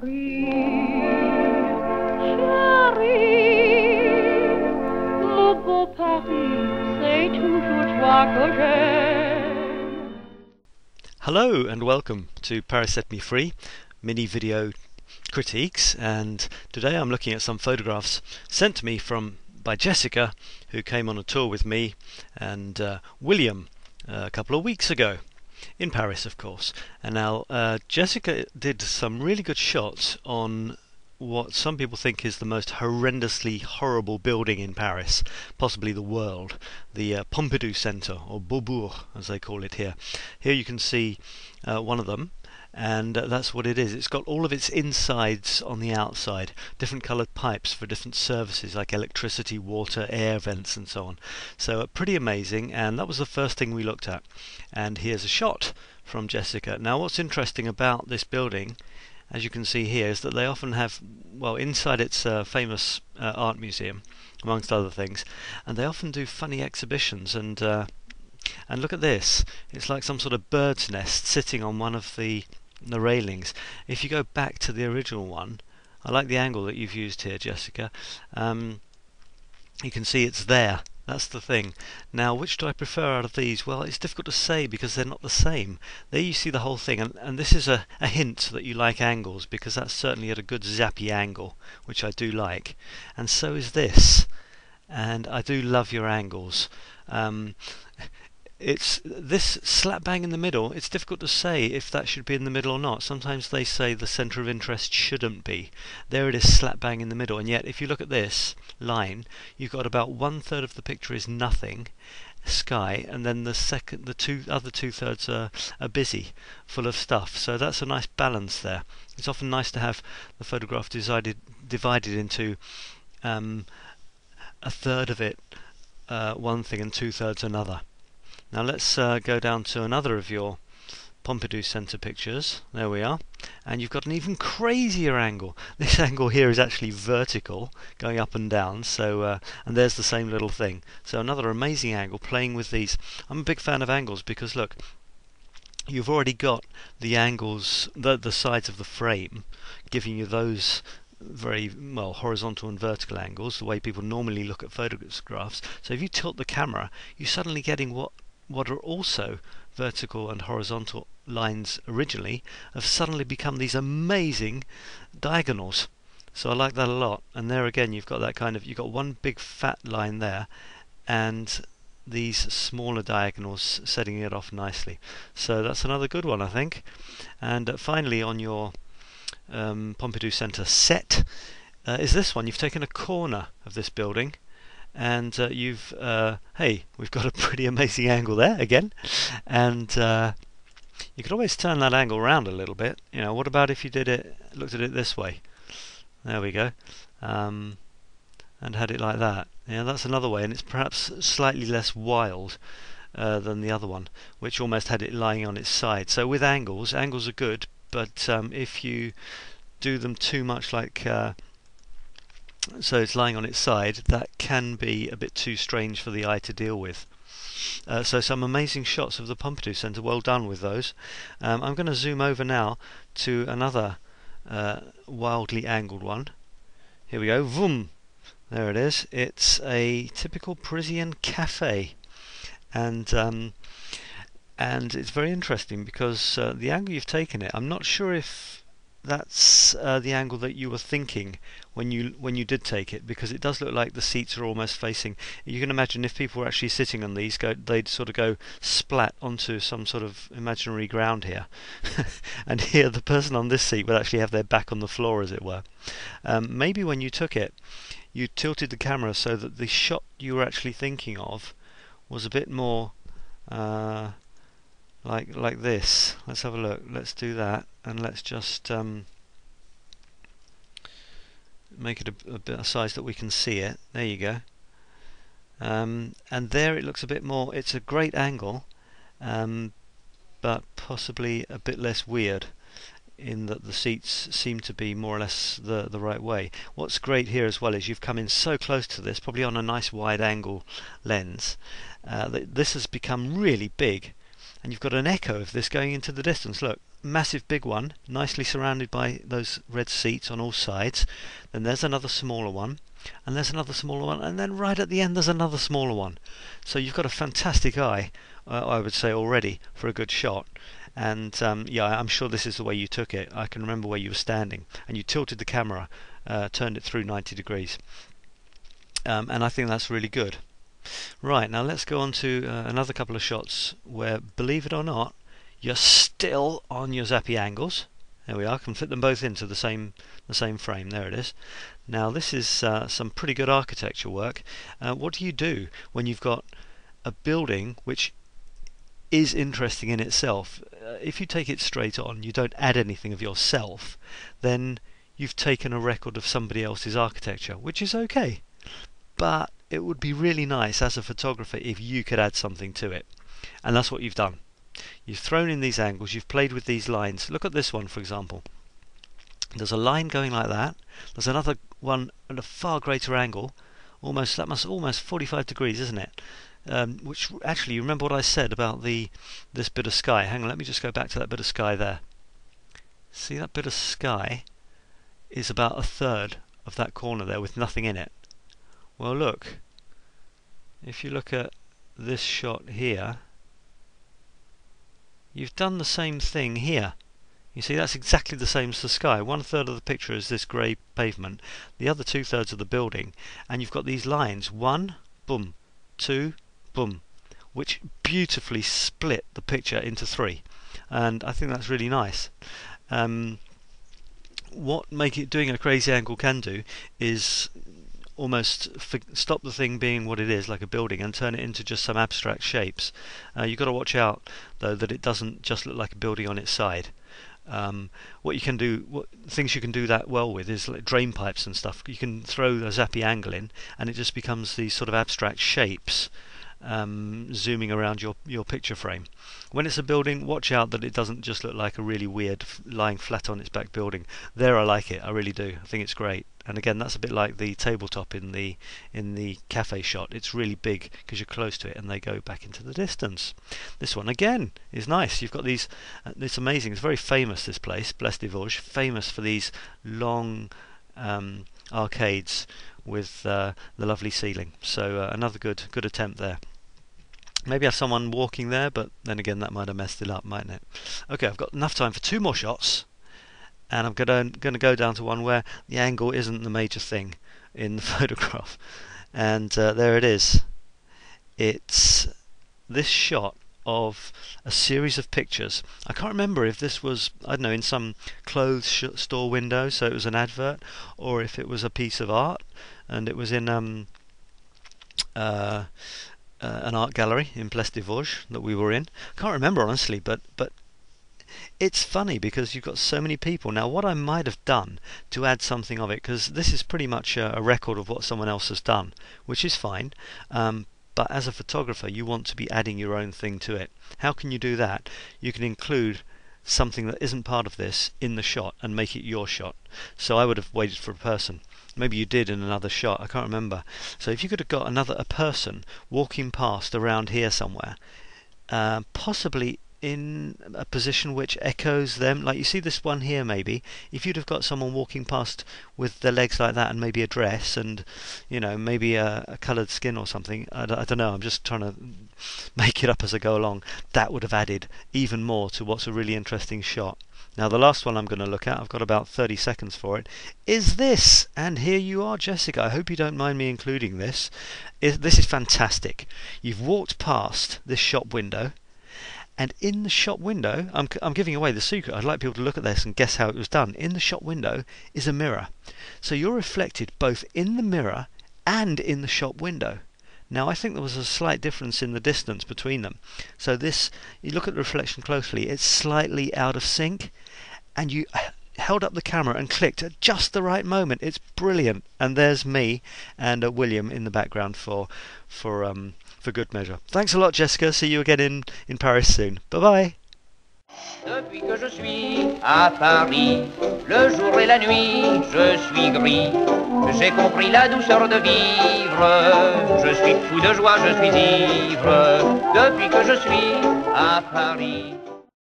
chérie, mon beau Paris, c'est toujours toi que j'aime. Hello and welcome to Paris Set Me Free mini video critiques, and today I'm looking at some photographs sent to me by Jessica, who came on a tour with me and William a couple of weeks ago in Paris, of course. And now Jessica did some really good shots on what some people think is the most horrendously horrible building in Paris, possibly the world, the Pompidou Centre, or Beaubourg as they call it here. Here you can see one of them, and that's what it is. It's got all of its insides on the outside, different coloured pipes for different services like electricity, water, air vents and so on. So pretty amazing, and that was the first thing we looked at. And here's a shot from Jessica. Now what's interesting about this building, as you can see here, is that they often have, well, inside its famous art museum, amongst other things, and they often do funny exhibitions. And look at this, it's like some sort of bird's nest sitting on one of the railings. If you go back to the original one, I like the angle that you've used here, Jessica. You can see it's there. That's the thing. Now, which do I prefer out of these? Well, it's difficult to say because they're not the same. There you see the whole thing, and this is a hint that you like angles, because that's certainly at a good zappy angle, which I do like. And so is this. And I do love your angles. It's this slap bang in the middle. It's difficult to say if that should be in the middle or not. Sometimes they say the centre of interest shouldn't be. There it is, slap bang in the middle. And yet if you look at this line, you've got about 1/3 of the picture is nothing, sky, and then the other 2/3 are busy, full of stuff. So that's a nice balance there. It's often nice to have the photograph divided into a third of it one thing and 2/3 another. Now let's go down to another of your Pompidou Centre pictures. There we are. And you've got an even crazier angle. This angle here is actually vertical, going up and down. So and there's the same little thing. So another amazing angle, playing with these. I'm a big fan of angles because look, you've already got the angles, the sides of the frame, giving you those very well horizontal and vertical angles, the way people normally look at photographs. So if you tilt the camera, you're suddenly getting what are also vertical and horizontal lines originally have suddenly become these amazing diagonals. So I like that a lot. And there again you've got that kind of, you've got one big fat line there and these smaller diagonals setting it off nicely. So that's another good one, I think. And finally on your Pompidou Centre set is this one. You've taken a corner of this building, and you've hey, we've got a pretty amazing angle there again, and you could always turn that angle around a little bit. You know, what about if you looked at it this way? There we go, and had it like that. Yeah, that's another way, and it's perhaps slightly less wild than the other one, which almost had it lying on its side. So with angles are good, but if you do them too much, like so it's lying on its side, that can be a bit too strange for the eye to deal with. So some amazing shots of the Pompidou Centre, well done with those. I'm going to zoom over now to another wildly angled one. Here we go, vroom! There it is. It's a typical Parisian cafe, and it's very interesting because the angle you've taken it, I'm not sure if that's the angle that you were thinking when you did take it, because it does look like the seats are almost facing. You can imagine if people were actually sitting on these, they'd sort of go splat onto some sort of imaginary ground here. And here the person on this seat would actually have their back on the floor, as it were. Maybe when you took it, you tilted the camera so that the shot you were actually thinking of was a bit more like this. Let's have a look. Let's do that, and let's just make it a size that we can see it. There you go. And there it looks a bit more. It's a great angle, but possibly a bit less weird, in that the seats seem to be more or less the right way. What's great here as well is you've come in so close to this, probably on a nice wide angle lens, that this has become really big. And you've got an echo of this going into the distance. Look, massive big one, nicely surrounded by those red seats on all sides. Then there's another smaller one, and there's another smaller one, and then right at the end there's another smaller one. So you've got a fantastic eye, I would say already, for a good shot. And yeah, I'm sure this is the way you took it. I can remember where you were standing, and you tilted the camera, turned it through 90 degrees. And I think that's really good. Right, now let's go on to another couple of shots where, believe it or not, you're still on your zappy angles. There we are. I can fit them both into the same frame. There it is. Now this is some pretty good architecture work. What do you do when you've got a building which is interesting in itself? If you take it straight on, you don't add anything of yourself, then you've taken a record of somebody else's architecture, which is okay. But it would be really nice as a photographer if you could add something to it. And that's what you've done. You've thrown in these angles, you've played with these lines. Look at this one, for example. There's a line going like that. There's another one at a far greater angle. That must almost 45 degrees, isn't it? Which actually, you remember what I said about this bit of sky. Hang on, let me just go back to that bit of sky there. See, that bit of sky is about a third of that corner there with nothing in it. Well, look, if you look at this shot here, you've done the same thing here. You see, that's exactly the same as the sky. 1/3 of the picture is this grey pavement, the other 2/3 of the building, and you've got these lines, 1, boom, 2, boom, which beautifully split the picture into 3. And I think that's really nice. What doing a crazy angle can do is almost stop the thing being what it is, like a building, and turn it into just some abstract shapes. You've got to watch out, though, that it doesn't just look like a building on its side. Things you can do that well with is like drain pipes and stuff. You can throw a zappy angle in, and it just becomes these sort of abstract shapes zooming around your picture frame. When it's a building, watch out that it doesn't just look like a really weird lying flat on its back building. There, I like it. I really do. I think it's great. And again, that's a bit like the tabletop in the cafe shot. It's really big because you're close to it, and they go back into the distance. This one again is nice. You've got these. It's amazing. It's very famous. This place, Belfast, famous for these long arcades with the lovely ceiling. So another good attempt there. Maybe have someone walking there, but then again that might have messed it up, mightn't it? Okay, I've got enough time for 2 more shots, and I'm going to go down to one where the angle isn't the major thing in the photograph. And there it is. It's this shot of a series of pictures. I can't remember if this was, I don't know, in some clothes store window, so it was an advert, or if it was a piece of art, and it was in an art gallery in Place des Vosges that we were in. I can't remember honestly, but it's funny because you've got so many people. Now, what I might have done to add something of it, because this is pretty much a record of what someone else has done, which is fine. But as a photographer, you want to be adding your own thing to it. How can you do that? You can include something that isn't part of this in the shot and make it your shot. So I would have waited for a person. Maybe you did in another shot, I can't remember. So if you could have got a person walking past around here somewhere, possibly in a position which echoes them, like you see this one here maybe, if you'd have got someone walking past with their legs like that and maybe a dress and, you know, maybe a coloured skin or something, I don't know, I'm just trying to make it up as I go along, that would have added even more to what's a really interesting shot. Now the last one I'm going to look at, I've got about 30 seconds for it, is this. And here you are, Jessica. I hope you don't mind me including this. This is fantastic. You've walked past this shop window, and in the shop window, I'm giving away the secret. I'd like people to look at this and guess how it was done. In the shop window is a mirror. So you're reflected both in the mirror and in the shop window. Now I think there was a slight difference in the distance between them. So this, you look at the reflection closely, it's slightly out of sync, and you held up the camera and clicked at just the right moment. It's brilliant. And there's me and William in the background for good measure. Thanks a lot, Jessica. See you again in Paris soon. Bye bye. Depuis que je suis à Paris, le jour et la nuit, je suis gris. J'ai compris la douceur de vivre. Je suis fou de joie, je suis ivre. Depuis que je suis à Paris.